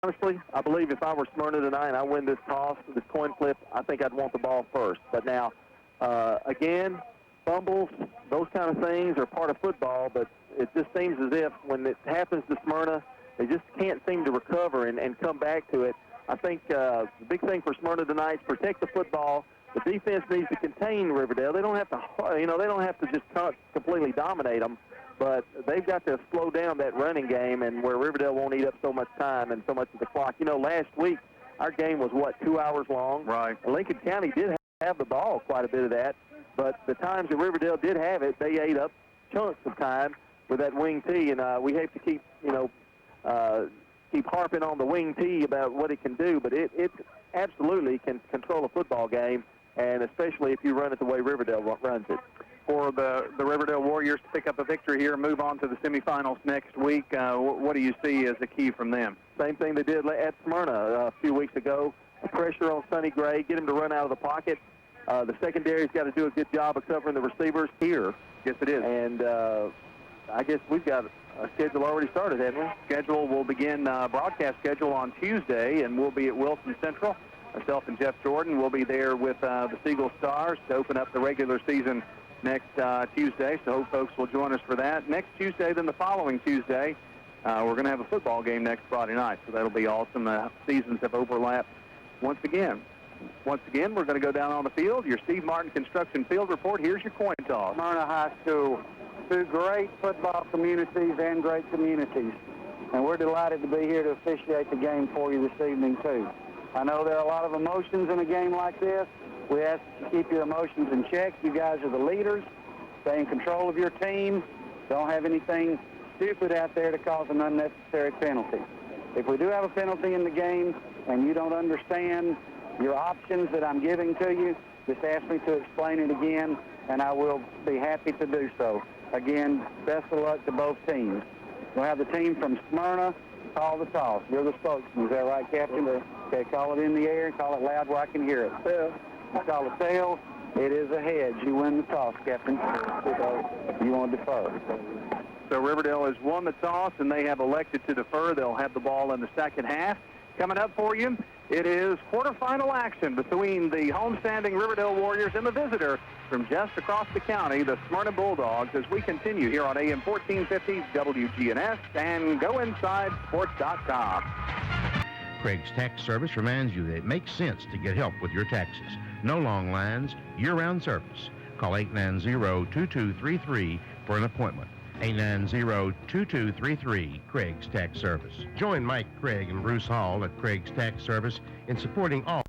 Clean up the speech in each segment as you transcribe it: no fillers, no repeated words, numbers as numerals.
Honestly, I believe if I were Smyrna tonight and I win this toss, this coin flip, I think I'd want the ball first. But now, again, fumbles, those kind of things are part of football, but it just seems as if when it happens to Smyrna, they just can't seem to recover and come back to it. I think the big thing for Smyrna tonight is protect the football. The defense needs to contain Riverdale. They don't have to, they don't have to just completely dominate them, but they've got to slow down that running game, and where Riverdale won't eat up so much time and so much of the clock. Last week our game was 2 hours long. Right. And Lincoln County did have the ball quite a bit of that, but the times that Riverdale did have it, they ate up chunks of time with that wing tee, and we have to keep keep harping on the wing tee about what it can do, but it absolutely can control a football game, and especially if you run it the way Riverdale runs it. For the Riverdale Warriors to pick up a victory here and move on to the semifinals next week, what do you see as the key from them? Same thing they did at Smyrna a few weeks ago. Pressure on Sonny Gray, get him to run out of the pocket. The secondary's got to do a good job of covering the receivers here. Yes, it is. And I guess we've got a schedule already started, haven't we? Schedule will begin, broadcast schedule on Tuesday, and we'll be at Wilson Central. Myself and Jeff Jordan will be there with the Seagull Stars to open up the regular season next Tuesday, so hope folks will join us for that. Next Tuesday, then the following Tuesday, we're going to have a football game next Friday night, so that'll be awesome. The seasons have overlapped once again. Once again, we're going to go down on the field. Your Steve Martin Construction Field Report. Here's your coin toss. Smyrna High School, two great football communities and great communities. And we're delighted to be here to officiate the game for you this evening, too. I know there are a lot of emotions in a game like this. We ask that you keep your emotions in check. You guys are the leaders. Stay in control of your team. Don't have anything stupid out there to cause an unnecessary penalty. If we do have a penalty in the game and you don't understand your options that I'm giving to you, just ask me to explain it again, and I will be happy to do so. Again, best of luck to both teams. We'll have the team from Smyrna call the toss. You're the spokesman. Is that right, Captain? Okay, call it in the air and call it loud where I can hear it. You call it tails. It is a hedge. You win the toss, Captain. You want to defer. So Riverdale has won the toss, and they have elected to defer. They'll have the ball in the second half. Coming up for you, it is quarterfinal action between the homestanding Riverdale Warriors and the visitor from just across the county, the Smyrna Bulldogs, as we continue here on AM 1450 WGNS and GoInsideSports.com. Craig's Tax Service reminds you that it makes sense to get help with your taxes. No long lines, year-round service. Call 890-2233 for an appointment. 890-2233, Craig's Tax Service. Join Mike Craig and Bruce Hall at Craig's Tax Service in supporting all.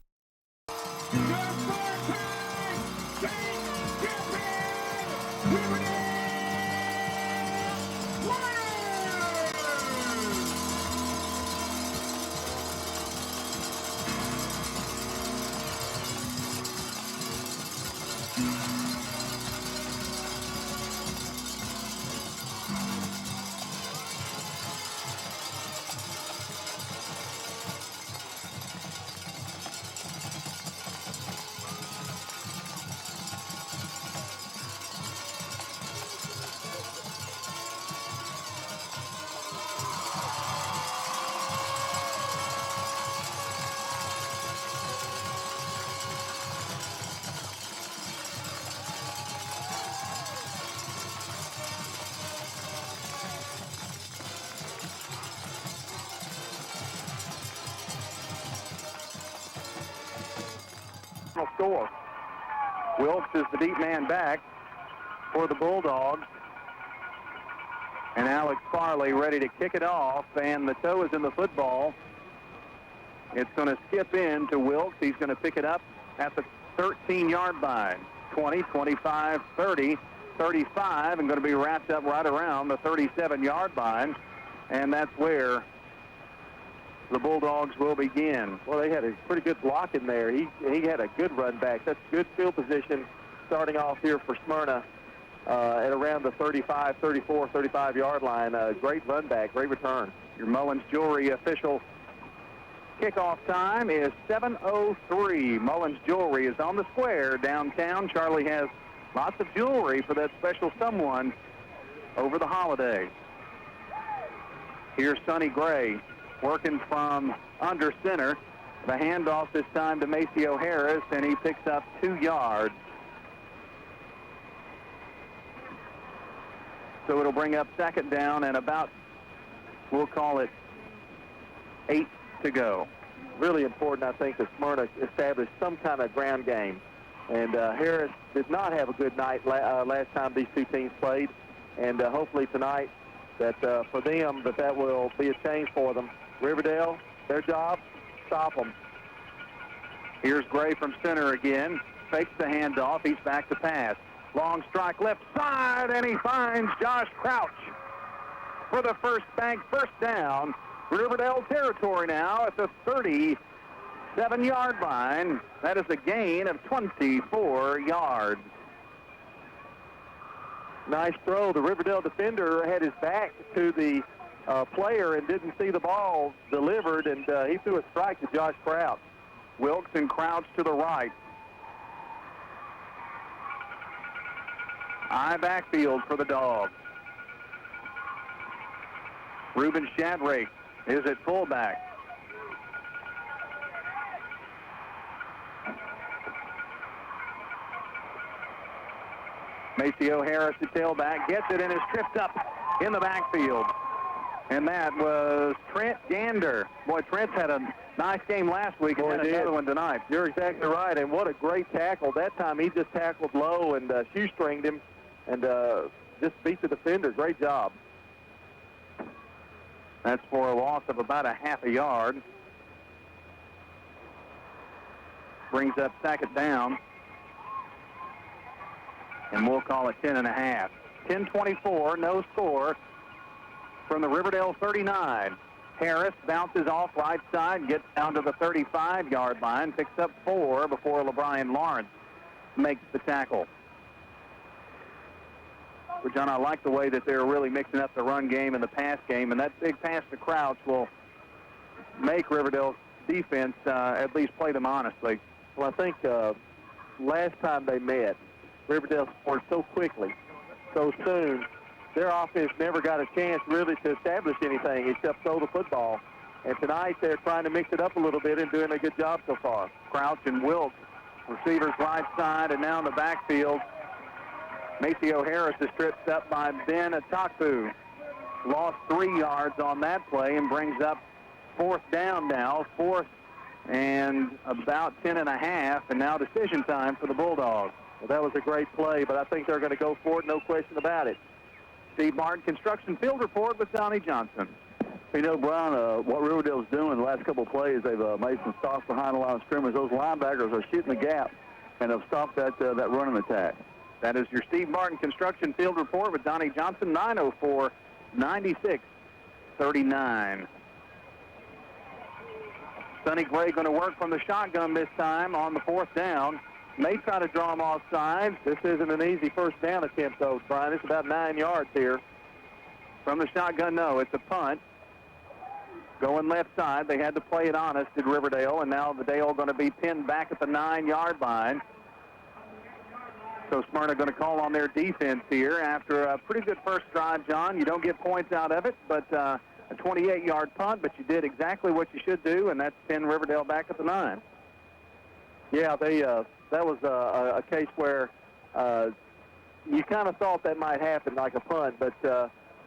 Score. Wilkes is the deep man back for the Bulldogs. And Alex Farley ready to kick it off, and the toe is in the football. It's going to skip in to Wilkes. He's going to pick it up at the 13-yard line. 20, 25, 30, 35, and going to be wrapped up right around the 37-yard line. And that's where the Bulldogs will begin. Well, they had a pretty good block in there. He had a good run back. That's good field position starting off here for Smyrna at around the 35, 34, 35-yard line. Great run back, great return. Your Mullins Jewelry official kickoff time is 7:03. Mullins Jewelry is on the square downtown. Charlie has lots of jewelry for that special someone over the holiday. Here's Sonny Gray. working from under center. The handoff this time to Maceo Harris, and he picks up 2 yards. So it'll bring up second down and about, we'll call it 8 to go. Really important, I think, that Smyrna established some kind of ground game. And Harris did not have a good night last time these two teams played. And hopefully tonight that for them that will be a change for them. Riverdale, their job, stop them. Here's Gray from center again. Fakes the handoff. He's back to pass. Long strike left side, and he finds Josh Crouch for the first down. Riverdale territory now at the 37-yard line. That is a gain of 24 yards. Nice throw. The Riverdale defender had his back to the player and didn't see the ball delivered, and he threw a strike to Josh Crouch. Wilkes and Crouch to the right. High backfield for the Dogs. Reuben Shadrake is at fullback. Maceo Harris, the tailback, gets it and is tripped up in the backfield. And that was Trent Gander. Boy, Trent's had a nice game last week and had another one tonight. You're exactly right, and what a great tackle. That time he just tackled low and shoestringed him and just beat the defender. Great job. That's for a loss of about a half a yard. Brings up second down. And we'll call it 10.5. 10-24, no score from the Riverdale 39. Harris bounces off right side, gets down to the 35-yard line, picks up 4 before LeBrian Lawrence makes the tackle. But, John, I like the way that they're really mixing up the run game and the pass game, and that big pass to Crouch will make Riverdale's defense at least play them honestly. Well, I think last time they met, Riverdale scored so quickly, so soon. Their offense never got a chance really to establish anything except throw the football. And tonight they're trying to mix it up a little bit and doing a good job so far. Crouch and Wilkes, receivers right side, and now in the backfield. Maceo Harris is tripped up by Ben Ataku. Lost 3 yards on that play and brings up fourth down now. Fourth and about 10.5, and now decision time for the Bulldogs. Well, that was a great play, but I think they're going to go for it, no question about it. Steve Martin, Construction Field Report with Donnie Johnson. You know, Brian, what Riverdale's doing the last couple of plays, they've made some stops behind the line of scrimmage. Those linebackers are shooting the gap, and have stopped that running attack. That is your Steve Martin Construction Field Report with Donnie Johnson, 9:04:96:39. Sonny Gray going to work from the shotgun this time on the fourth down. May try to draw him offside. This isn't an easy first down attempt, though, Brian. It's about 9 yards here. From the shotgun, no, it's a punt. Going left side. They had to play it honest at Riverdale, and now the Dale going to be pinned back at the 9-yard line. So Smyrna going to call on their defense here after a pretty good first drive, John. You don't get points out of it, but a 28-yard punt, but you did exactly what you should do, and that's pin Riverdale back at the 9. Yeah, that was a case where you kind of thought that might happen like a punt, but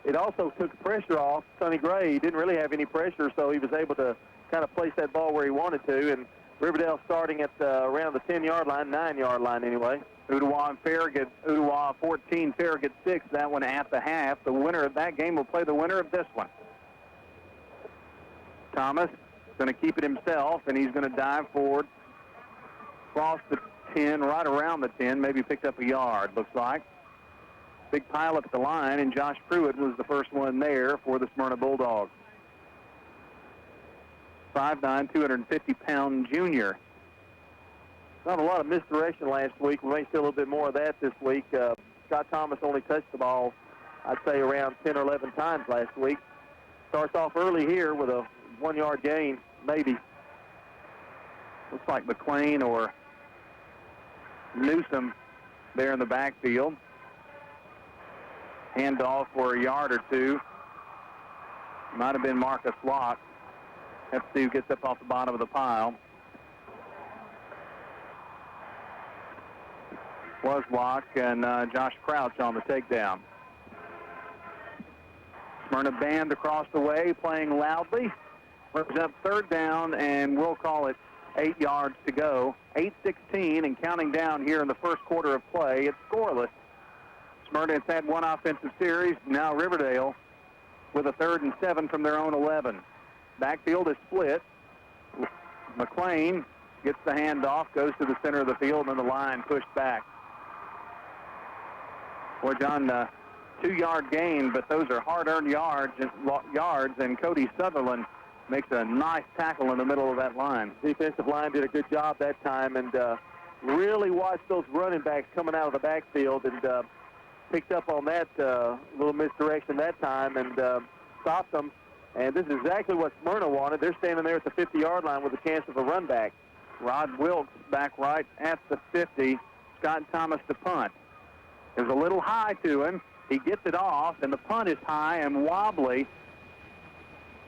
it also took pressure off Sonny Gray. He didn't really have any pressure, so he was able to kind of place that ball where he wanted to, and Riverdale starting at around the 10-yard line, 9-yard line anyway. Ottawa and Farragut, Ottawa 14, Farragut 6, that one at the half. The winner of that game will play the winner of this one. Thomas going to keep it himself, and he's going to dive forward, cross the 10, right around the 10, maybe picked up a yard, looks like. Big pile up at the line, and Josh Pruitt was the first one there for the Smyrna Bulldogs. 5'9", 250-pound junior. Not a lot of misdirection last week. We may see a little bit more of that this week. Scott Thomas only touched the ball, I'd say, around 10 or 11 times last week. Starts off early here with a 1-yard gain, maybe. Looks like McLean or Newsom there in the backfield. Handoff for a yard or two. Might have been Marcus Locke. Let's see who gets up off the bottom of the pile. Waslock and Josh Crouch on the takedown. Smyrna band across the way, playing loudly. Brings up third down, and we'll call it 8 yards to go. 8:16 and counting down here in the first quarter of play. It's scoreless. Smyrna has had one offensive series. Now Riverdale with a 3rd and 7 from their own 11. Backfield is split. McLean gets the handoff, goes to the center of the field, and the line pushed back. Boy, John, 2-yard gain, but those are hard-earned yards, and Cody Sutherland makes a nice tackle in the middle of that line. Defensive line did a good job that time, and really watched those running backs coming out of the backfield, and picked up on that little misdirection that time and stopped them. And this is exactly what Smyrna wanted. They're standing there at the 50-yard line with a chance of a run back. Rod Wilkes back right at the 50. Scott Thomas to punt. There's a little high to him. He gets it off, and the punt is high and wobbly.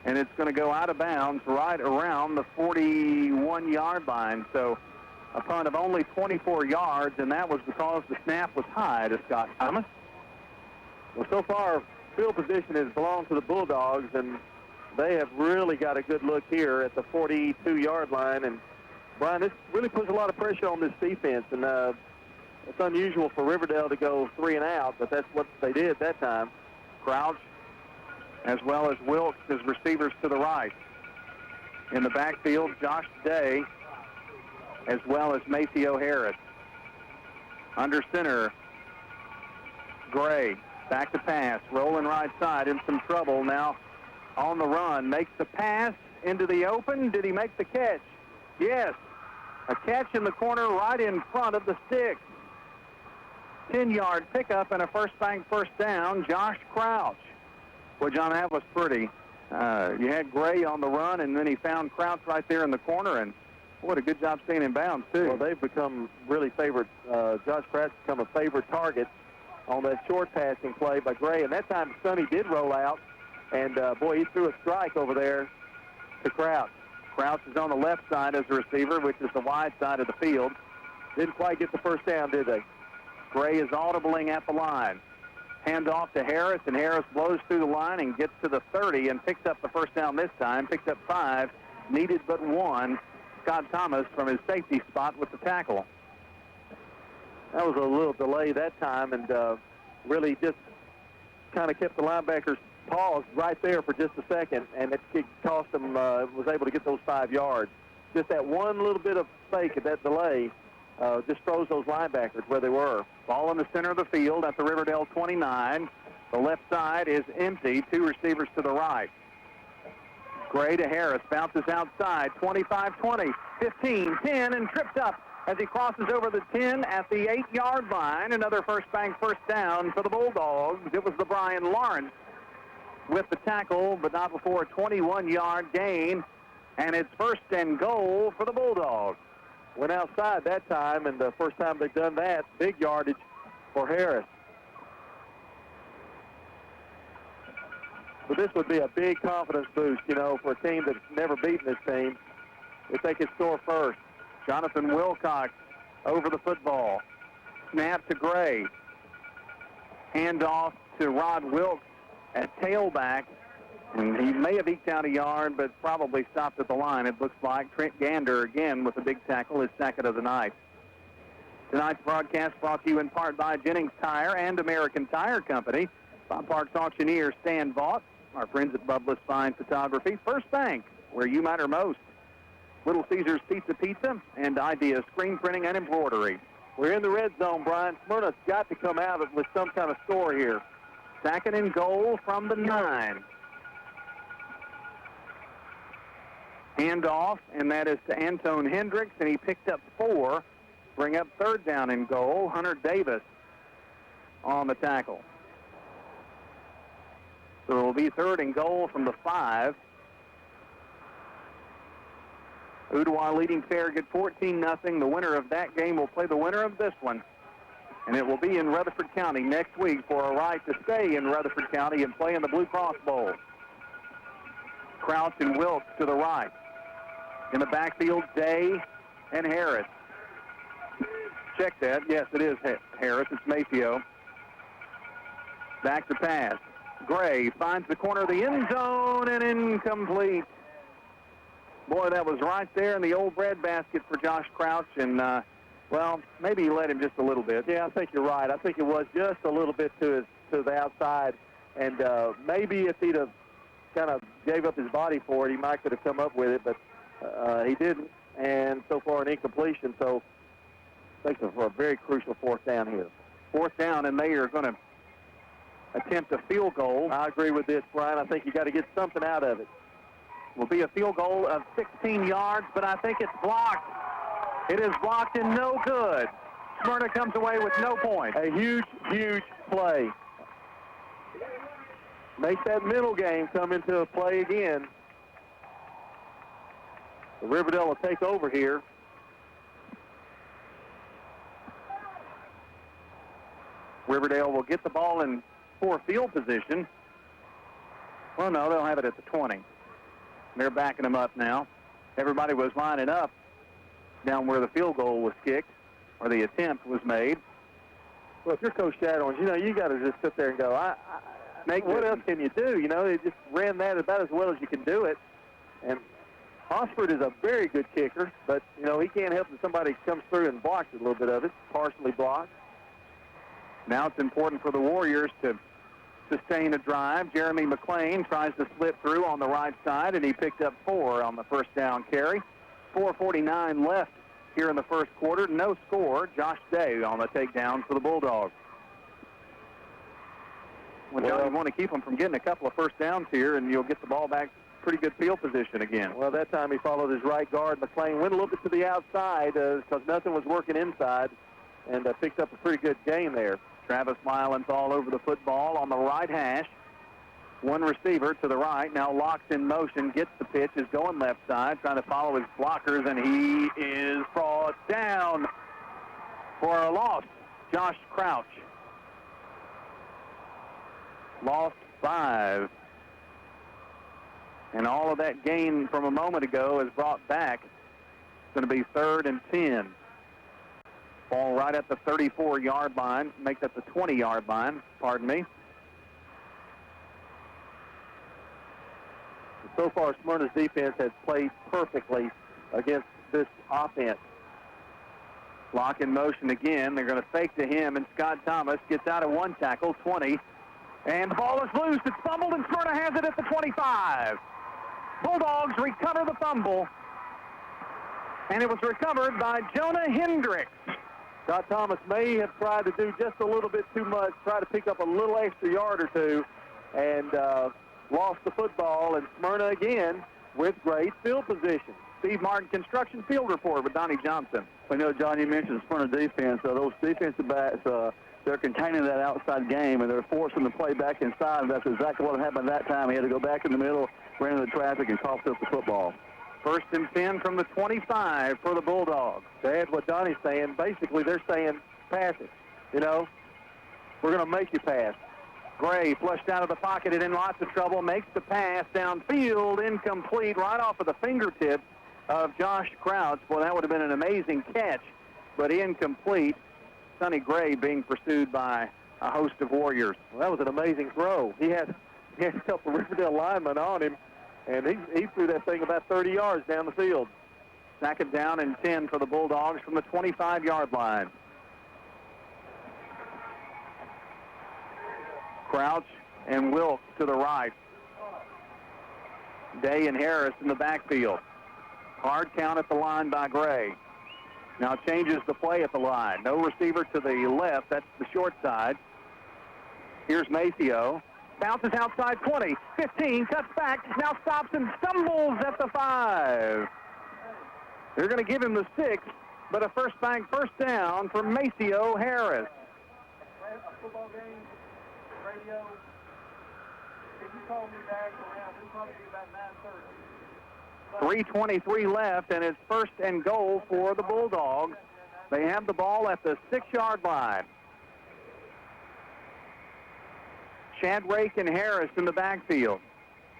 And it's going to go out of bounds right around the 41-yard line. So a punt of only 24 yards, and that was because the snap was high to Scott Thomas. Well, so far, field position has belonged to the Bulldogs, and they have really got a good look here at the 42-yard line. And, Brian, this really puts a lot of pressure on this defense. And it's unusual for Riverdale to go 3 and out, but that's what they did that time. Crouch, as well as Wilkes, as receivers to the right. In the backfield, Josh Day, as well as Maceo Harris. Under center, Gray, back to pass, rolling right side, in some trouble now on the run, makes the pass into the open. Did he make the catch? Yes, a catch in the corner right in front of the sticks. 10-yard pickup and a first down, Josh Crouch. Well, John, that was pretty. You had Gray on the run, and then he found Crouch right there in the corner, and what a good job staying in bounds, too. Well, they've become really favorite. Josh Crouch become a favorite target on that short passing play by Gray, and that time Sonny did roll out, and, boy, he threw a strike over there to Crouch. Crouch is on the left side as a receiver, which is the wide side of the field. Didn't quite get the first down, did they? Gray is audibling at the line. Hand off to Harris, and Harris blows through the line and gets to the 30 and picks up the first down this time, picked up 5, needed but 1. Scott Thomas from his safety spot with the tackle. That was a little delay that time, and really just kind of kept the linebackers paused right there for just a second, and it cost them, was able to get those 5 yards. Just that one little bit of fake at that delay just froze those linebackers where they were. Ball in the center of the field at the Riverdale 29. The left side is empty. 2 receivers to the right. Gray to Harris, bounces outside, 25-20, 15, 10, and tripped up as he crosses over the 10 at the 8-yard line. Another first down for the Bulldogs. It was the Brian Lawrence with the tackle, but not before a 21-yard gain, and it's first and goal for the Bulldogs. Went outside that time, and the first time they've done that, big yardage for Harris. But this would be a big confidence boost, you know, for a team that's never beaten this team, if they could score first. Jonathan Wilcox over the football. Snap to Gray. Handoff to Rod Wilkes at tailback. And he may have eked out a yard, but probably stopped at the line, it looks like. Trent Gander again with a big tackle, his second of the night. Tonight's broadcast brought to you in part by Jennings Tire and American Tire Company. Bob Parks auctioneer Stan Vaught. Our friends at Bubba's Fine Photography. First Bank, where you matter most. Little Caesars Pizza, and Idea Screen Printing and Embroidery. We're in the red zone, Brian. Smyrna's got to come out with some kind of score here. Second and goal from the 9. Handoff, and that is to Antone Hendricks, and he picked up 4. Bring up third down and goal. Hunter Davis on the tackle. So it will be third and goal from the 5. Ottawa leading Farragut 14-0. The winner of that game will play the winner of this one. And it will be in Rutherford County next week for a right to stay in Rutherford County and play in the Blue Cross Bowl. Crouch and Wilkes to the right. In the backfield, Day and Harris. Check that. Yes, it is Harris. It's Maceo. Back to pass. Gray finds the corner of the end zone and incomplete. Boy, that was right there in the old breadbasket for Josh Crouch, and, well, maybe he led him just a little bit. Yeah, I think you're right. I think it was just a little bit to the outside, and maybe if he'd have kind of gave up his body for it, he might could have come up with it, but he didn't, and so far an incompletion, so I think for a very crucial fourth down here. Fourth down, and they are going to attempt a field goal. I agree with this, Brian. I think you got to get something out of it. Will be a field goal of 16 yards, but I think it's blocked. It is blocked and no good. Smyrna comes away with no point. A huge, huge play. Make that middle game come into a play again. The Riverdale will take over here. Riverdale will get the ball in poor field position. Well, no, they'll have it at the 20. They're backing them up now. Everybody was lining up down where the field goal was kicked, or the attempt was made. Well, if you're Coach Shadowns, you got to just sit there and go, what else can you do? They just ran that about as well as you can do it. And Osford is a very good kicker, but, he can't help if somebody comes through and blocks a little bit of it, partially blocked. Now it's important for the Warriors to sustain a drive. Jeremy McClain tries to slip through on the right side, and he picked up 4 on the first down carry. 4:49 left here in the first quarter. No score. Josh Day on the takedown for the Bulldogs. Well, John, you want to keep them from getting a couple of first downs here, and you'll get the ball back pretty good field position again. Well, that time he followed his right guard. McClain went a little bit to the outside because nothing was working inside, and picked up a pretty good gain there. Travis Mylan's all over the football on the right hash. One receiver to the right, now locks in motion, gets the pitch, is going left side, trying to follow his blockers, and he is brought down for a loss. Josh Crouch. Lost 5. And all of that gain from a moment ago is brought back. It's going to be 3rd and 10. Ball right at the 34-yard line. Make that the 20-yard line, pardon me. So far, Smyrna's defense has played perfectly against this offense. Lock in motion again. They're going to fake to him, and Scott Thomas gets out of one tackle, 20. And the ball is loose. It's fumbled, and Smyrna has it at the 25. Bulldogs recover the fumble, and it was recovered by Jonah Hendricks. Scott Thomas may have tried to do just a little bit too much, try to pick up a little extra yard or two, and lost the football, and Smyrna again with great field position. Steve Martin, Construction Field Report with Donnie Johnson. I know, John, you mentioned the Smyrna defense. Those defensive backs, they're containing that outside game, and they're forcing the play back inside. That's exactly what happened that time. He had to go back in the middle, ran into the traffic, and coughed up the football. 1st and 10 from the 25 for the Bulldogs. That's what Donnie's saying. Basically, they're saying, pass it. We're going to make you pass. Gray flushed out of the pocket and in lots of trouble, makes the pass downfield, incomplete, right off of the fingertips of Josh Crouch. Boy, that would have been an amazing catch, but incomplete. Sonny Gray being pursued by a host of Warriors. Well, that was an amazing throw. He had a couple of Riverdale linemen on him, and he threw that thing about 30 yards down the field. 2nd down and 10 for the Bulldogs from the 25-yard line. Crouch and Wilkes to the right. Day and Harris in the backfield. Hard count at the line by Gray. Now changes the play at the line. No receiver to the left. That's the short side. Here's Maceo. Bounces outside 20, 15, cuts back, now stops and stumbles at the 5. They're going to give him the 6, but a first down for Maceo Harris. Football game, radio. Can you call me back around? We'll probably be about 9:30. 3:23 left, and it's 1st and goal for the Bulldogs. They have the ball at the 6-yard line. Shadrake and Harris in the backfield.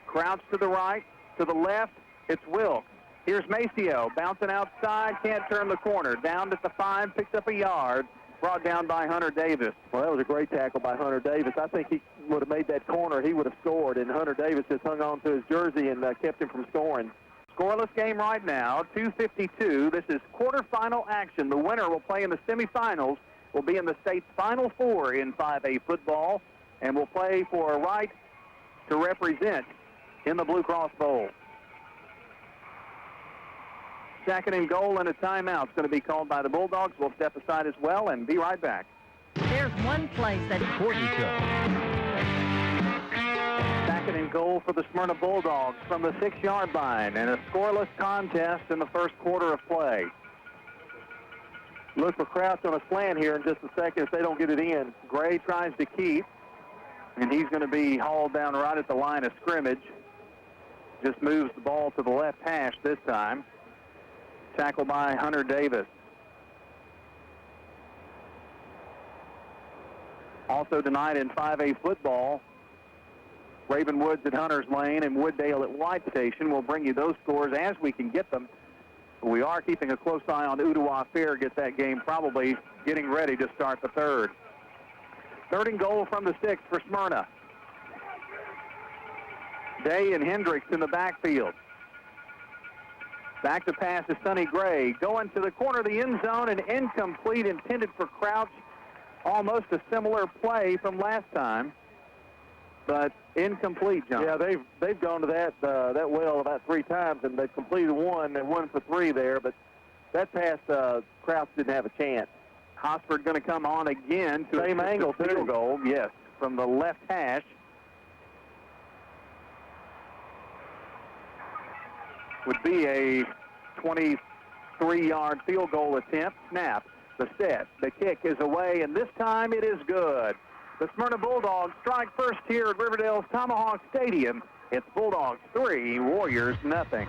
Crouch to the right, To the left, it's Wilkes. Here's Maceo, bouncing outside, can't turn the corner. Down at the 5, picked up a yard, brought down by Hunter Davis. Well, that was a great tackle by Hunter Davis. I think he would have made that corner. He would have scored, and Hunter Davis just hung on to his jersey and kept him from scoring. Scoreless game right now, 2:52. This is quarterfinal action. The winner will play in the semifinals, will be in the state's Final Four in 5A football, and will play for a right to represent in the Blue Cross Bowl. Second and goal and a timeout is going to be called by the Bulldogs. We'll step aside as well and be right back. There's one place that Important show. Second and goal for the Smyrna Bulldogs from the 6-yard line, and a scoreless contest in the first quarter of play. Look for Krause on a slant here in just a second if they don't get it in. Gray tries to keep, and he's going to be hauled down right at the line of scrimmage. Just moves the ball to the left hash this time. Tackled by Hunter Davis. Also tonight in 5A football, Ravenwoods at Hunter's Lane and Wooddale at White Station. We'll bring you those scores as we can get them. We are keeping a close eye on Ottawa Fair. Get that game probably getting ready to start the third. Third and goal from the 6 for Smyrna. Day and Hendricks in the backfield. Back to pass to Sonny Gray. Going to the corner of the end zone and incomplete, intended for Crouch. Almost a similar play from last time, but incomplete, John. Yeah, they've gone to that well about 3 times, and they've completed one and 1 for 3 there, but that pass, Krause didn't have a chance. Hosford going to come on again to same angle, field goal, yes, from the left hash. Would be a 23-yard field goal attempt. Snap, the set, the kick is away, and this time it is good. The Smyrna Bulldogs strike first here at Riverdale's Tomahawk Stadium. It's Bulldogs 3, Warriors nothing.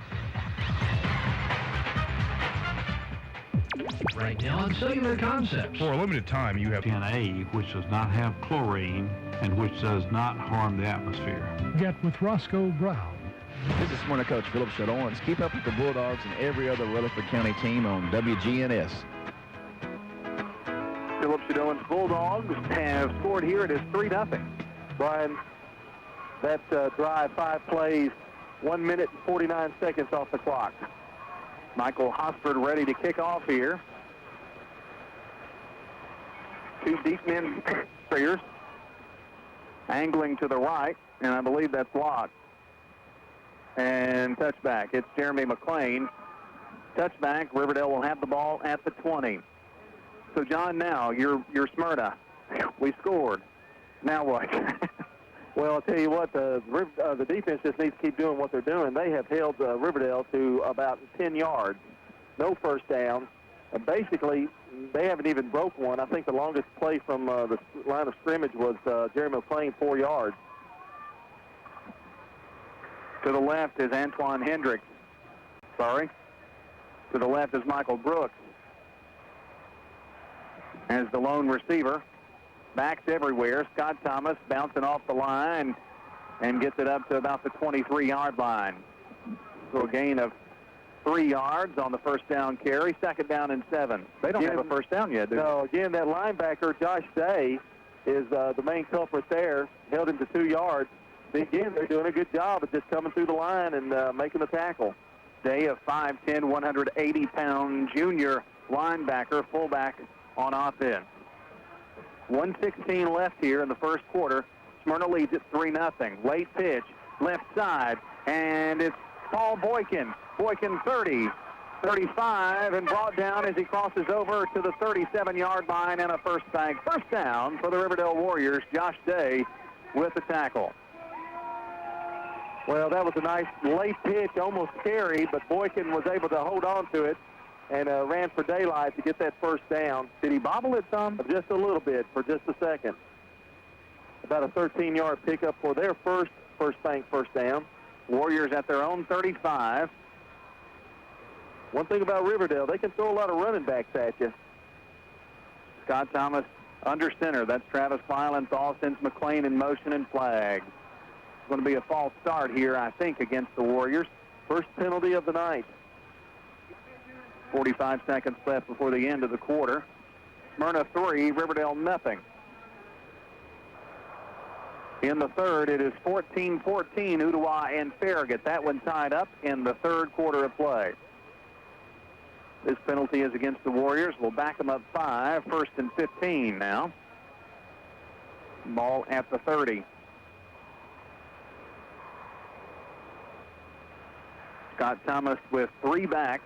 Right now on Cellular Concepts. For a limited time, you have 10A, which does not have chlorine and which does not harm the atmosphere. Get with Roscoe Brown. This is Smyrna coach Philip Shadorns. Keep up with the Bulldogs and every other Rutherford County team on WGNS. Philip Shadorn's Bulldogs have scored here. It is 3-0. Brian, that drive, 5 plays, 1 minute and 49 seconds off the clock. Michael Hosford ready to kick off here. 2 deep men players angling to the right, and I believe that's blocked. And touchback. It's Jeremy McLean. Touchback. Riverdale will have the ball at the 20. So, John, now you're Smyrna. We scored. Now what? Well, I'll tell you what, the defense just needs to keep doing what they're doing. They have held Riverdale to about 10 yards. No first down. Basically, they haven't even broke one. I think the longest play from the line of scrimmage was Jeremy McLean, 4 yards. To the left is Antoine Hendricks. To the left is Michael Brooks as the lone receiver. Backs everywhere. Scott Thomas bouncing off the line and gets it up to about the 23-yard line. So a gain of 3 yards on the first down carry. Second down and 7. They don't have a first down yet, do they? No, again, that linebacker, Josh Day, is the main culprit there. Held him to 2 yards. Again, they're doing a good job of just coming through the line and making the tackle. Day of 5'10", 180-pound junior linebacker, fullback on offense. 1:16 left here in the first quarter. Smyrna leads it 3-0. Late pitch, left side, and it's Paul Boykin. Boykin 30, 35, and brought down as he crosses over to the 37-yard line and a first down for the Riverdale Warriors. Josh Day with the tackle. Well, that was a nice late pitch, almost scary, but Boykin was able to hold on to it and ran for daylight to get that first down. Did he bobble it some? Just a little bit for just a second. About a 13-yard pickup for their first bank first down. Warriors at their own 35. One thing about Riverdale, they can throw a lot of running backs at you. Scott Thomas under center. That's Travis Kleilenthal, sends McLean in motion and flag. going to be a false start here, I think, against the Warriors. First penalty of the night. 45 seconds left before the end of the quarter. Smyrna 3, Riverdale nothing. In the third, it is 14-14, Ooltewah and Farragut. That one tied up in the third quarter of play. This penalty is against the Warriors. We'll back them up 5, 1st and 15 now. Ball at the 30. Scott Thomas with 3 backs,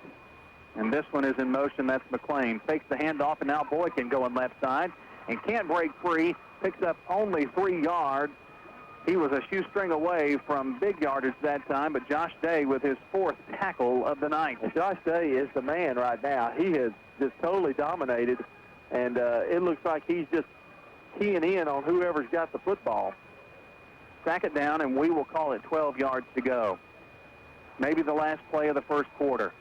and this one is in motion. That's McLean. Fakes the handoff, and now Boykin going left side and can't break free. Picks up only 3 yards. He was a shoestring away from big yardage that time, but Josh Day with his 4th tackle of the night. And Josh Day is the man right now. He has just totally dominated, and it looks like he's just keying in on whoever's got the football. Sack it down, and we will call it 12 yards to go. Maybe the last play of the first quarter.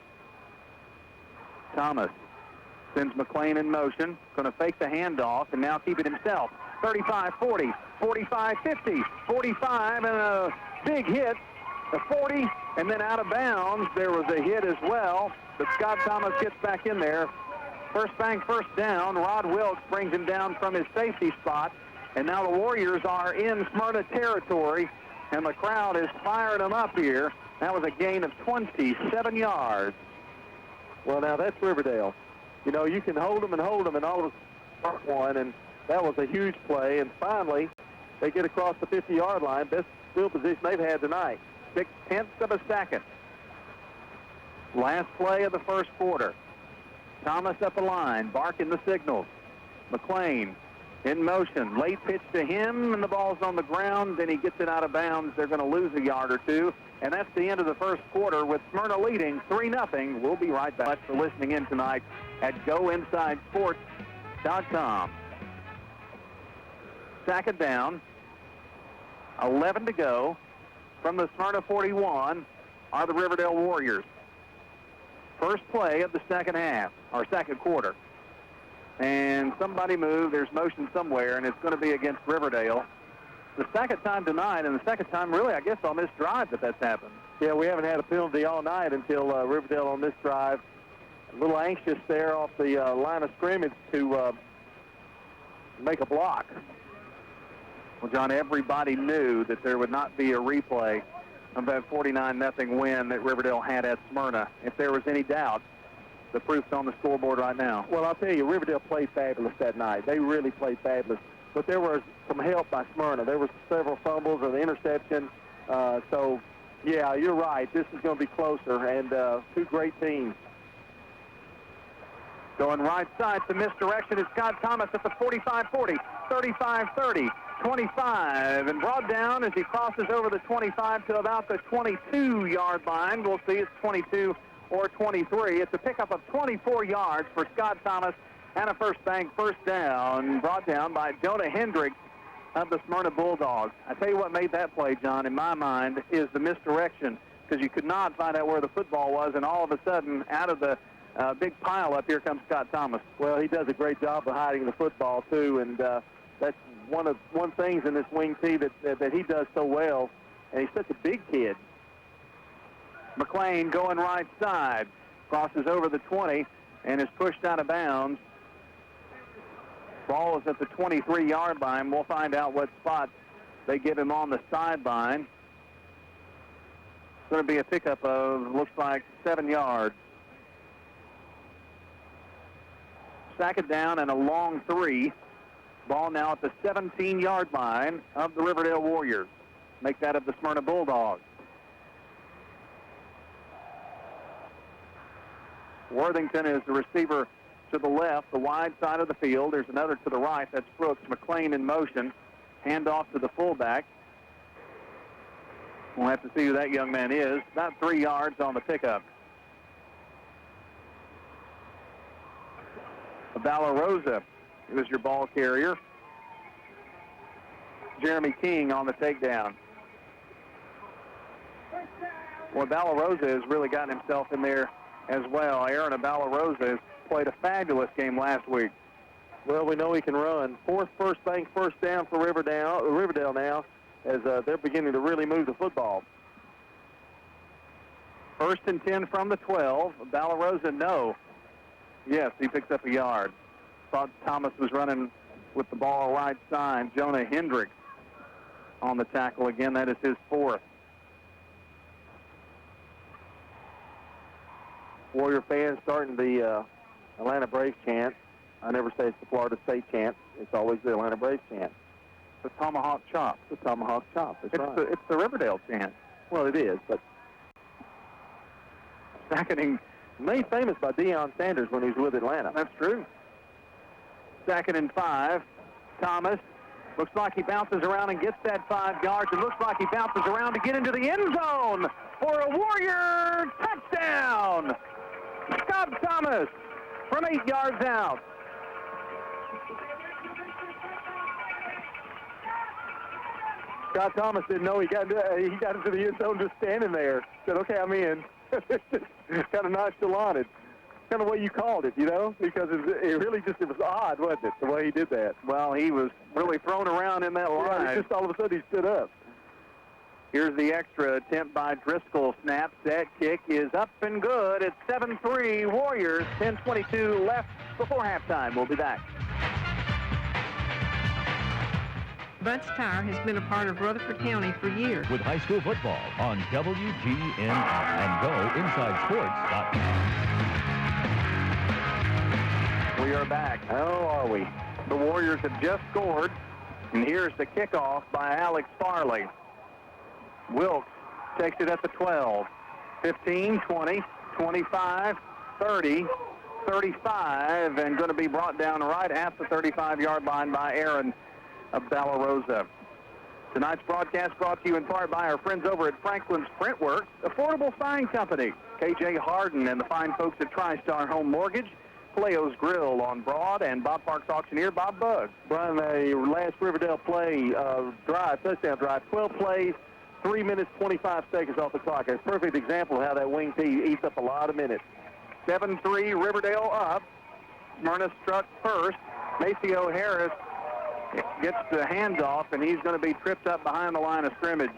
Thomas sends McLean in motion, going to fake the handoff, and now keep it himself. 35-40, 45-50, 45, and a big hit, the 40, and then out of bounds. There was a hit as well, but Scott Thomas gets back in there. First bank, first down. Rod Wilkes brings him down from his safety spot, and now the Warriors are in Smyrna territory, and the crowd is firing them up here. That was a gain of 27 yards. Well, now that's Riverdale. You know, you can hold them, and all of a sudden one, and that was a huge play. And finally, they get across the 50-yard line. Best field position they've had tonight. 0.6 of a second. Last play of the first quarter. Thomas up the line, barking the signals. McLean in motion. Late pitch to him, and the ball's on the ground. Then he gets it out of bounds. They're going to lose a yard or two. And that's the end of the first quarter with Smyrna leading 3-0. We'll be right back for listening in tonight at GoInsideSports.com. Second down. 11 to go. From the Smyrna 41 are the Riverdale Warriors. First play of the second half, or second quarter. And somebody moved. There's motion somewhere, and it's going to be against Riverdale. The second time tonight, and the second time really, I guess, on this drive that's happened. Yeah, we haven't had a penalty all night until Riverdale on this drive. A little anxious there off the line of scrimmage to make a block. Well, John, everybody knew that there would not be a replay of that 49-0 win that Riverdale had at Smyrna. If there was any doubt, the proof's on the scoreboard right now. Well, I'll tell you, Riverdale played fabulous that night. They really played fabulous. But there was some help by Smyrna. There were several fumbles and an interception. So, yeah, you're right. This is going to be closer, and 2 great teams. Going right side to misdirection is Scott Thomas at the 45-40, 35-30, 25, and brought down as he crosses over the 25 to about the 22-yard line. We'll see it's 22 or 23. It's a pickup of 24 yards for Scott Thomas and a first bank first down brought down by Jonah Hendricks of the Smyrna Bulldogs. I tell you what made that play, John, in my mind, is the misdirection, because you could not find out where the football was, and all of a sudden, out of the big pile up, here comes Scott Thomas. Well, he does a great job of hiding the football, too, and that's one things in this wing tee that he does so well, and he's such a big kid. McLean going right side, crosses over the 20, and is pushed out of bounds. Ball is at the 23-yard line. We'll find out what spot they give him on the sideline. It's going to be a pickup of, looks like, 7 yards. Sack it down and a long 3. Ball now at the 17-yard line of the Riverdale Warriors. Make that of the Smyrna Bulldogs. Worthington is the receiver to the left, the wide side of the field. There's another to the right. That's Brooks. McLean in motion. Handoff to the fullback. We'll have to see who that young man is. About 3 yards on the pickup. Balarosa is your ball carrier. Jeremy King on the takedown. Well, Balarosa has really gotten himself in there as well. Aaron Balarosa has played a fabulous game last week. Well, we know he can run. 4th first bank first down for Riverdale now, as they're beginning to really move the football. 1st and 10 from the 12. Ballarosa, no. Yes, he picks up a yard. Thought Thomas was running with the ball right side. Jonah Hendricks on the tackle again. That is his 4th. Warrior fans starting the Atlanta Braves chant. I never say it's the Florida State chant. It's always the Atlanta Braves chant. The Tomahawk Chop. The Tomahawk Chop, that's right. It's the Riverdale chant. Well, it is, but Seconding. made famous by Deion Sanders when he was with Atlanta. That's true. 2nd and 5. Thomas looks like he bounces around and gets that 5 yards. It looks like he bounces around to get into the end zone for a Warrior touchdown. Scott Thomas from 8 yards out. Scott Thomas didn't know he got into the end zone just standing there. Said, okay, I'm in. It's kind of nonchalant. It's kind of the way you called it, you know, because it was odd, wasn't it, the way he did that. Well, he was really thrown around in that line. Yeah, just all of a sudden he stood up. Here's the extra attempt by Driscoll. Snap, set, kick is up and good. It's 7-3 Warriors. 10:22 left before halftime. We'll be back. Bud's Tire has been a part of Rutherford County for years. With high school football on WGNR and GoInsideSports.com. We are back. How are we? The Warriors have just scored, and here's the kickoff by Alex Farley. Wilkes takes it at the 12, 15, 20, 25, 30, 35, and going to be brought down right at the 35-yard line by Aaron of Ballarosa. Tonight's broadcast brought to you in part by our friends over at Franklin's Printworks, Affordable Sign Company, KJ Harden and the fine folks at TriStar Home Mortgage, Paleo's Grill on Broad, and Bob Parks Auctioneer, Bob Buggs. Brian, a last Riverdale play, touchdown drive, 12 plays, 3 minutes, 25 seconds off the clock. A perfect example of how that wing T eats up a lot of minutes. 7-3 Riverdale up. Smyrna struck first. Maceo Harris gets the handoff, and he's going to be tripped up behind the line of scrimmage.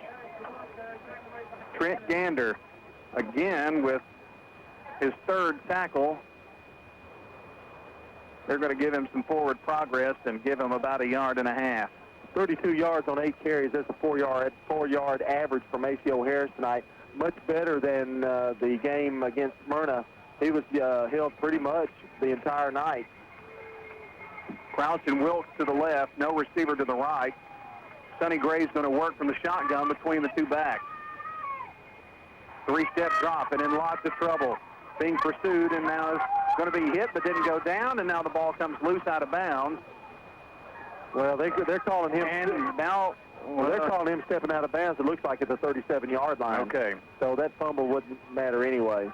Trent Gander, again with his 3rd tackle. They're going to give him some forward progress and give him about 1.5 yards. 32 yards on 8 carries. That's a 4-yard average for Maceo Harris tonight. Much better than the game against Smyrna. He was held pretty much the entire night. Crouch and Wilkes to the left, no receiver to the right. Sonny Gray's going to work from the shotgun between the 2 backs. 3-step drop and in lots of trouble. Being pursued and now is going to be hit but didn't go down, and now the ball comes loose out of bounds. Well, they're calling him. And now they're calling him stepping out of bounds. It looks like it's a 37-yard line. Okay. So that fumble wouldn't matter anyway.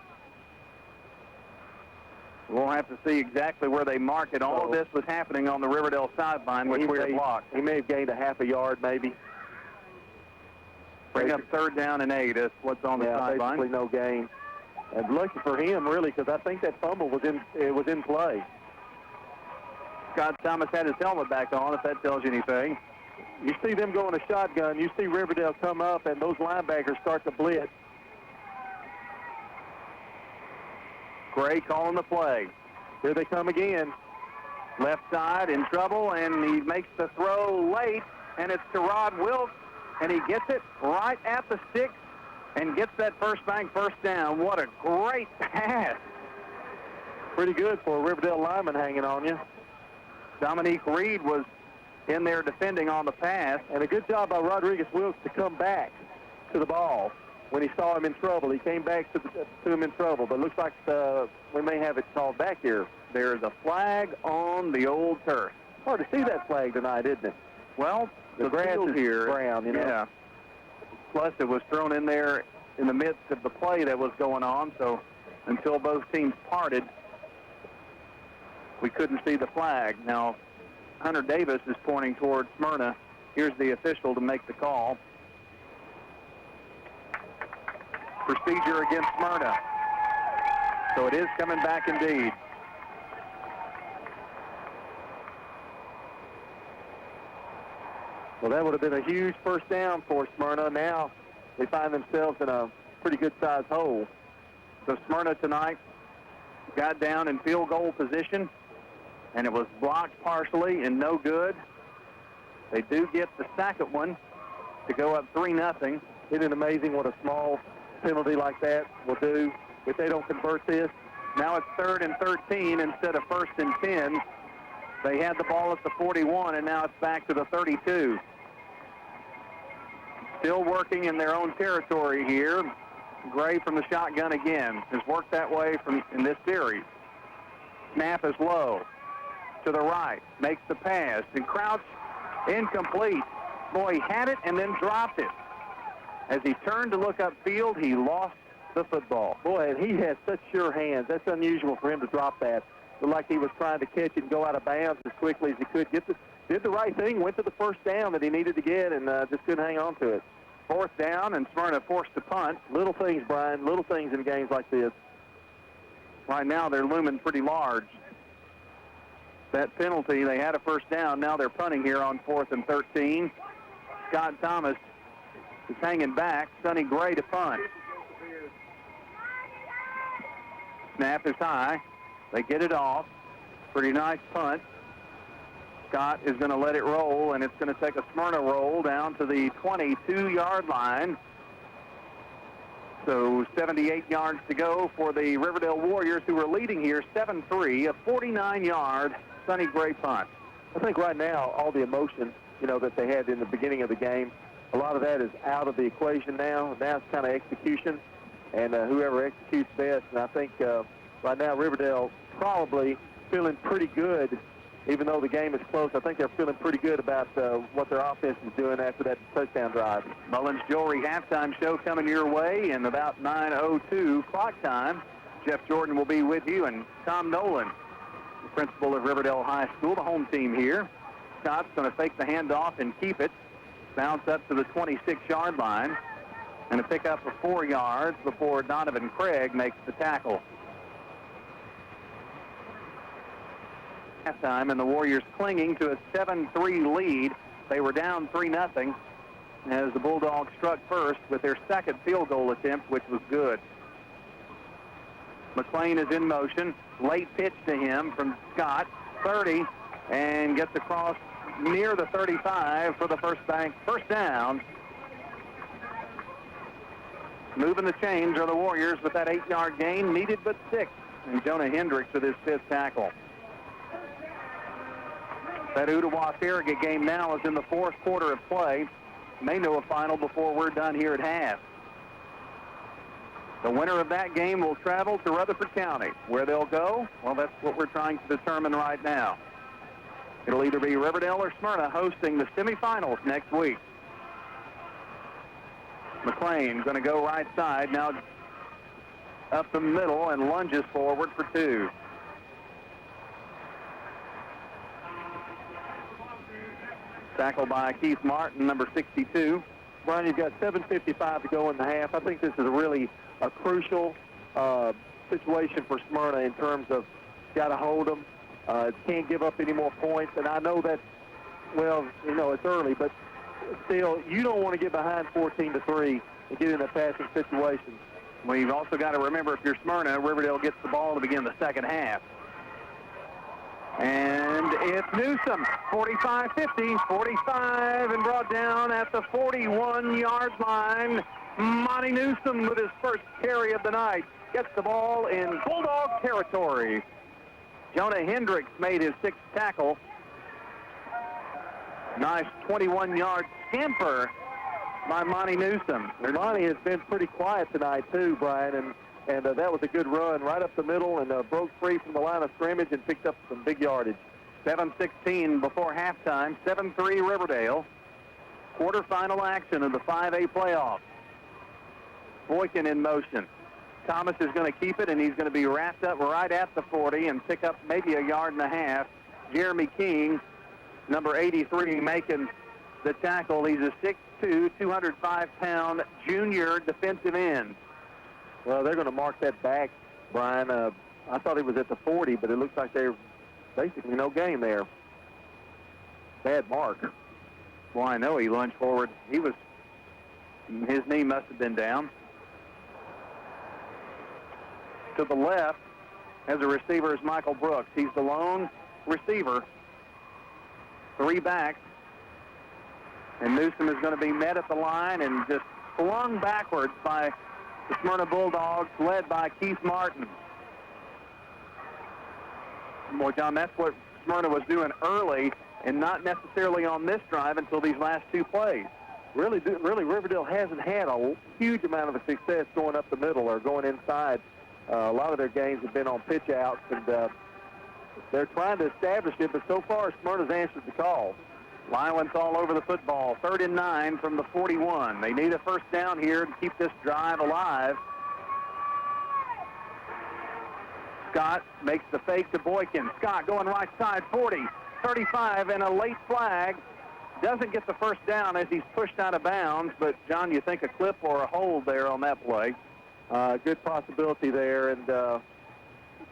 We'll have to see exactly where they mark it. All of this was happening on the Riverdale sideline, which we are blocked. He may have gained a 1/2 yard, maybe. Bring up 3rd down and 8. That's what's on the sideline. Basically no gain. And lucky for him, really, because I think that fumble was in play. Scott Thomas had his helmet back on, if that tells you anything. You see them go in a shotgun. You see Riverdale come up, and those linebackers start to blitz. Gray calling the play. Here they come again. Left side in trouble, and he makes the throw late, and it's to Rod Wilkes, and he gets it right at the sticks and gets that first bank first down. What a great pass. Pretty good for a Riverdale lineman hanging on you. Dominique Reed was in there defending on the pass. And a good job by Rodriguez Wilkes to come back to the ball. When he saw him in trouble, he came back to him in trouble. But it looks like we may have it called back here. There's a flag on the old turf. Hard to see that flag tonight, isn't it? Well, the grass is here brown, you know. Yeah. Plus, it was thrown in there in the midst of the play that was going on, so until both teams parted, we couldn't see the flag. Now, Hunter Davis is pointing toward Smyrna. Here's the official to make the call. Procedure against Smyrna. So it is coming back indeed. Well, that would have been a huge first down for Smyrna. Now they find themselves in a pretty good-sized hole. So Smyrna tonight got down in field goal position, and it was blocked partially and no good. They do get the second one to go up 3-0. Isn't it amazing what a small penalty like that will do if they don't convert this? Now it's 3rd and 13 instead of 1st and 10. They had the ball at the 41, and now it's back to the 32. Still working in their own territory here. Gray from the shotgun again. Has worked that way in this series. Snap is low. To the right. Makes the pass. And Crouch incomplete. Boy, had it and then dropped it. As he turned to look upfield, he lost the football. Boy, and he has such sure hands. That's unusual for him to drop that. Looked like he was trying to catch it and go out of bounds as quickly as he could. Did the right thing, went to the first down that he needed to get, and just couldn't hang on to it. 4th down, and Smyrna forced to punt. Little things, Brian, little things in games like this. Right now, they're looming pretty large. That penalty, they had a first down. Now they're punting here on 4th and 13. Scott Thomas is hanging back. Sonny Gray to punt. Snap is high. They get it off. Pretty nice punt. Scott is going to let it roll, and it's going to take a Smyrna roll down to the 22-yard line. So 78 yards to go for the Riverdale Warriors, who are leading here 7-3, a 49-yard Sonny Gray punt. I think right now all the emotion, that they had in the beginning of the game, a lot of that is out of the equation now. Now it's kind of execution, and whoever executes best. And I think right now Riverdale probably feeling pretty good, even though the game is close. I think they're feeling pretty good about what their offense is doing after that touchdown drive. Mullins Jewelry halftime show coming your way in about 9:02 clock time. Jeff Jordan will be with you, and Tom Nolan, the principal of Riverdale High School, the home team here. Scott's going to fake the handoff and keep it. Bounce up to the 26-yard line, and a pickup of 4 yards before Donovan Craig makes the tackle. Halftime, and the Warriors clinging to a 7-3 lead. They were down 3-0 as the Bulldogs struck first with their second field goal attempt, which was good. McLean is in motion. Late pitch to him from Scott, 30, and gets across near the 35 for the first down. Moving the chains are the Warriors with that 8-yard gain, needed but 6. And Jonah Hendricks with his 5th tackle. That Ottawa-Farragut game now is in the 4th quarter of play. May know a final before we're done here at half. The winner of that game will travel to Rutherford County. Where they'll go, well, that's what we're trying to determine right now. It'll either be Riverdale or Smyrna hosting the semifinals next week. McLean going to go right side, now up the middle and lunges forward for 2. Tackled by Keith Martin, number 62. Brian, you've got 7:55 to go in the half. I think this is really a crucial situation for Smyrna in terms of got to hold them, can't give up any more points. And I know that, it's early, but still, you don't want to get behind 14-3 and get in a passing situation. Well, you've also got to remember, if you're Smyrna, Riverdale gets the ball to begin the second half. And it's Newsom, 45-50, 45, and brought down at the 41-yard line. Monty Newsom with his first carry of the night gets the ball in Bulldog territory. Jonah Hendricks made his 6th tackle. Nice 21-yard scamper by Monty Newsom. Monty has been pretty quiet tonight too, Brian, and that was a good run right up the middle and broke free from the line of scrimmage and picked up some big yardage. 7:16 before halftime, 7-3 Riverdale. Quarterfinal action of the 5A playoffs. Boykin in motion. Thomas is going to keep it, and he's going to be wrapped up right at the 40 and pick up maybe a yard and a half. Jeremy King, number 83, making the tackle. He's a 6'2", 205-pound junior defensive end. Well, they're going to mark that back, Brian. I thought he was at the 40, but it looks like they're basically no gain there. Bad mark. Well, I know he lunged forward. His knee must have been down. To the left, as a receiver, is Michael Brooks. He's the lone receiver. 3 backs. And Newsom is going to be met at the line and just flung backwards by the Smyrna Bulldogs, led by Keith Martin. Boy, John, that's what Smyrna was doing early and not necessarily on this drive until these last 2 plays. Really, Riverdale hasn't had a huge amount of success going up the middle or going inside. A lot of their games have been on pitch outs, and they're trying to establish it, but so far Smyrna's answered the call. Lyland's all over the football. 3rd and 9 from the 41. They need a first down here to keep this drive alive. Scott makes the fake to Boykin. Scott going right side, 40, 35, and a late flag. Doesn't get the first down as he's pushed out of bounds, but, John, you think a clip or a hold there on that play? Good possibility there, and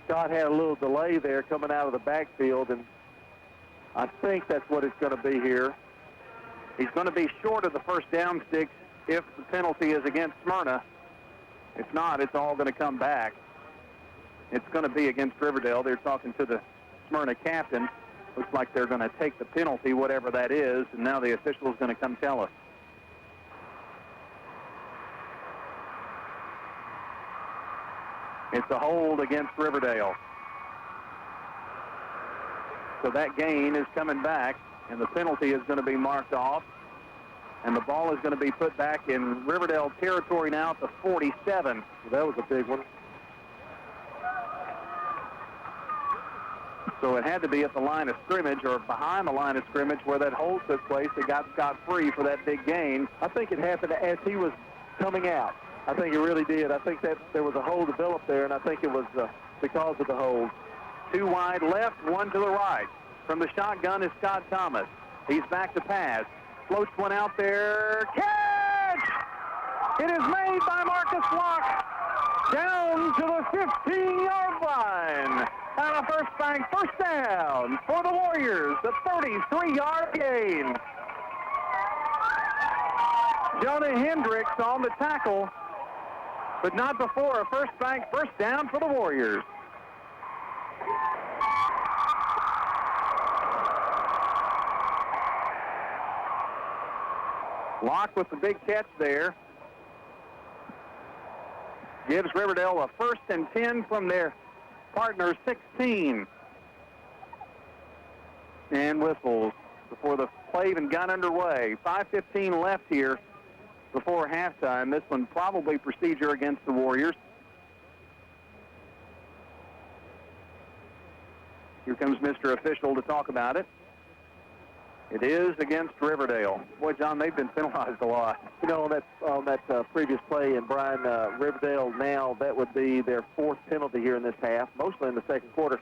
Scott had a little delay there coming out of the backfield, and I think that's what it's going to be here. He's going to be short of the first down sticks if the penalty is against Smyrna. If not, it's all going to come back. It's going to be against Riverdale. They're talking to the Smyrna captain. Looks like they're going to take the penalty, whatever that is, and now the official is going to come tell us. It's a hold against Riverdale. So that gain is coming back, and the penalty is going to be marked off, and the ball is going to be put back in Riverdale territory now at the 47. That was a big one. So it had to be at the line of scrimmage or behind the line of scrimmage where that hold took place. They got Scott free for that big gain. I think it happened as he was coming out. I think it really did. I think that there was a hold developed there, and I think it was because of the hold. 2 wide left, 1 to the right. From the shotgun is Scott Thomas. He's back to pass. Floats one out there. Catch! It is made by Marcus Locke. Down to the 15-yard line. And a first down for the Warriors. The 33-yard gain. Jonah Hendricks on the tackle, but not before a first down for the Warriors. Locke with the big catch there. Gives Riverdale a 1st and 10 from their partner 16. And whistles before the play even got underway. 5:15 left here before halftime. This one probably procedure against the Warriors. Here comes Mr. Official to talk about it. It is against Riverdale. Boy, John, they've been penalized a lot. You know, on that previous play, and Brian, Riverdale now, that would be their 4th penalty here in this half, mostly in the second quarter.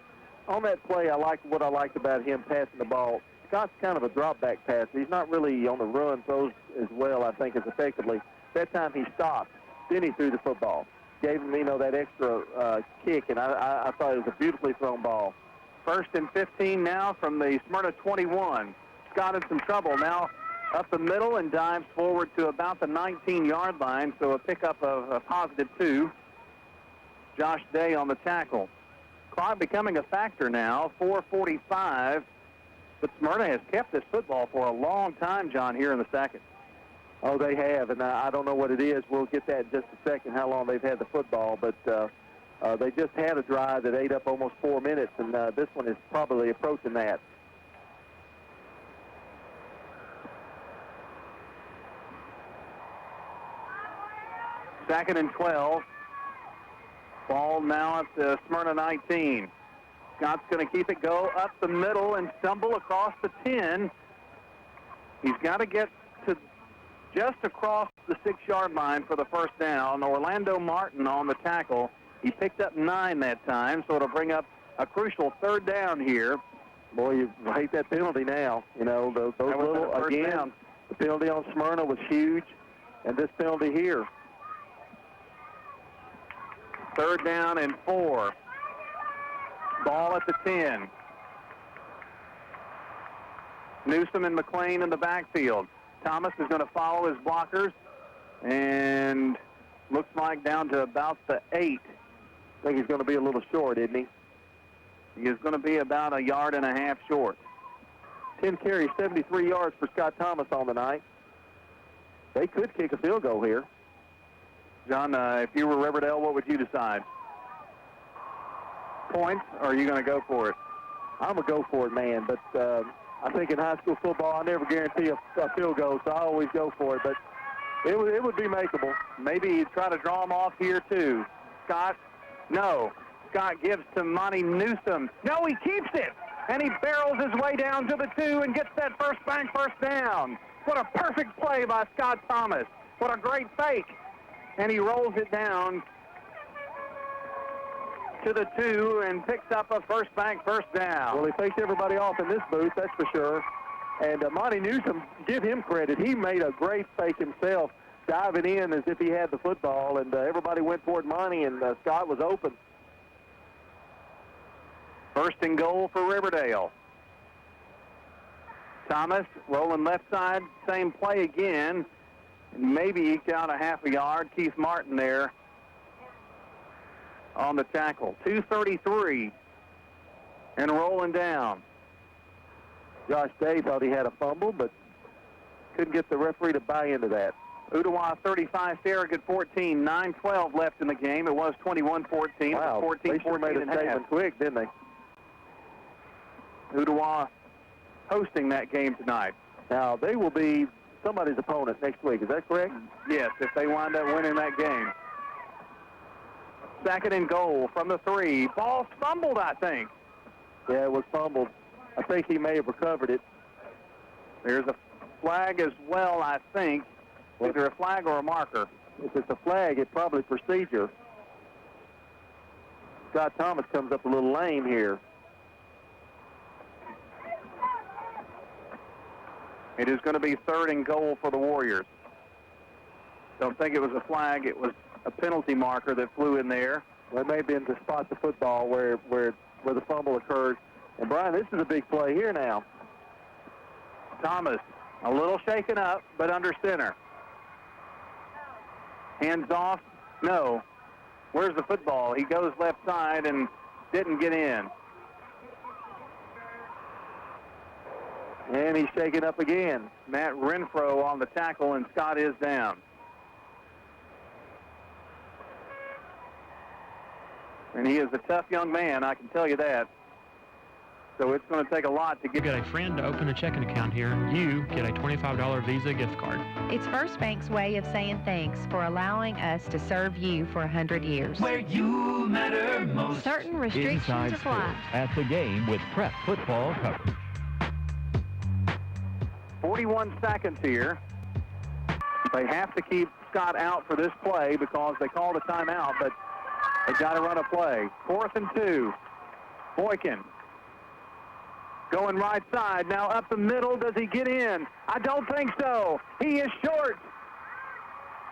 On that play, what I liked about him passing the ball. Scott's kind of a drop-back passer. He's not really on the run, throws as well, I think, as effectively. That time he stopped. Then he threw the football. Gave him, that extra kick, and I thought it was a beautifully thrown ball. 1st and 15 now from the Smyrna 21. Scott in some trouble now up the middle and dives forward to about the 19-yard line, so a pickup of a +2. Josh Day on the tackle. Clock becoming a factor now, 4:45, but Smyrna has kept this football for a long time, John, here in the second. Oh, they have, and I don't know what it is. We'll get that in just a second, how long they've had the football, but they just had a drive that ate up almost 4 minutes, and this one is probably approaching that. Second and 12. Ball now at the Smyrna 19. Scott's going to keep it go up the middle and stumble across the 10. He's got to get to just across the 6-yard line for the first down. Orlando Martin on the tackle. He picked up 9 that time, so it'll bring up a crucial 3rd down here. Boy, you hate that penalty now. Those little, again, the penalty on Smyrna was huge, and this penalty here. 3rd down and 4. Ball at the 10. Newsom and McLean in the backfield. Thomas is going to follow his blockers, and looks like down to about the 8. I think he's going to be a little short, isn't he? He is going to be about 1.5 yards short. 10 carries, 73 yards for Scott Thomas on the night. They could kick a field goal here. John, if you were Riverdale, what would you decide? Points, or are you going to go for it? I'm going to go for it, man. But I think in high school football, I never guarantee a field goal, so I always go for it. But it would be makeable. Maybe try to draw him off here, too. Scott, no. Scott gives to Monty Newsom. No, he keeps it. And he barrels his way down to the 2 and gets that first down. What a perfect play by Scott Thomas. What a great fake. And he rolls it down to the 2 and picks up a first down. Well, he faked everybody off in this booth, that's for sure. And Monty Newsom, give him credit. He made a great fake himself, diving in as if he had the football, and everybody went toward Monty, and Scott was open. First and goal for Riverdale. Thomas rolling left side, same play again. Maybe eked out 0.5 yard. Keith Martin there on the tackle. 2:33 and rolling down. Josh Day thought he had a fumble, but couldn't get the referee to buy into that. Ottawa 35, Farragut 14, 9:12 left in the game. It was 21-14. Wow, 14-14 they sure made a statement quick, didn't they? Ottawa hosting that game tonight. Now, they will be somebody's opponent next week. Is that correct? Yes, if they wind up winning that game. Second and goal from the 3. Ball fumbled, I think. Yeah, it was fumbled. I think he may have recovered it. There's a flag as well, I think. Either a flag or a marker. If it's a flag, it's probably procedure. Scott Thomas comes up a little lame here. It is going to be third and goal for the Warriors. Don't think it was a flag. It was a penalty marker that flew in there. Well, it may have been to spot the football where the fumble occurred. And, Brian, this is a big play here now. Thomas, a little shaken up, but under center. Hands off. No. Where's the football? He goes left side and didn't get in. And he's shaken up again. Matt Renfro on the tackle, and Scott is down. And he is a tough young man, I can tell you that. So it's going to take a lot to get... You get a friend to open a checking account here. You get a $25 Visa gift card. It's First Bank's way of saying thanks for allowing us to serve you for 100 years. Where you matter most. Certain restrictions Inside apply. Sports at the game with Prep Football coverage. 41 seconds here. They have to keep Scott out for this play because they called a timeout, but they got to run a play. 4th and 2. Boykin going right side. Now up the middle. Does he get in? I don't think so. He is short.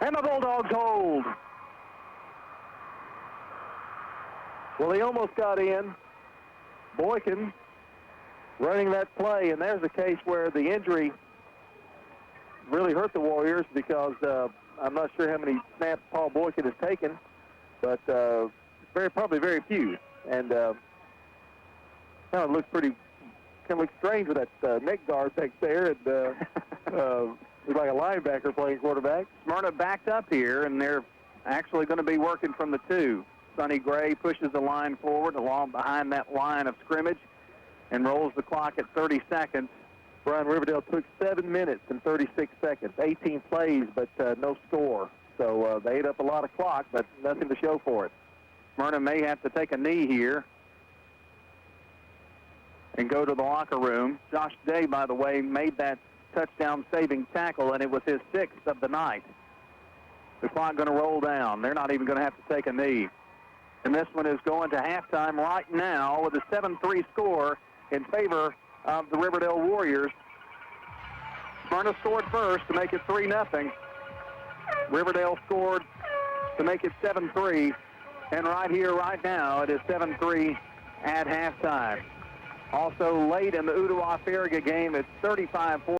And the Bulldogs hold. Well, he almost got in. Boykin running that play, and there's a case where the injury really hurt the Warriors because I'm not sure how many snaps Paul Boykin has taken, but probably very few. And kind of looks strange with that neck guard back there, and looks like a linebacker playing quarterback. Smyrna backed up here, and they're actually going to be working from the 2. Sonny Gray pushes the line forward along behind that line of scrimmage and rolls the clock at 30 seconds. Brian, Riverdale took 7 minutes and 36 seconds, 18 plays, but no score. So they ate up a lot of clock, but nothing to show for it. Smyrna may have to take a knee here and go to the locker room. Josh Day, by the way, made that touchdown-saving tackle, and it was his 6th of the night. The clock going to roll down. They're not even going to have to take a knee. And this one is going to halftime right now with a 7-3 score in favor of the Riverdale Warriors. Smyrna scored first to make it 3-0. Riverdale scored to make it 7-3. And right here, right now, it is 7-3 at halftime. Also late in the Ooltewah-Farragut game, it's 35-14.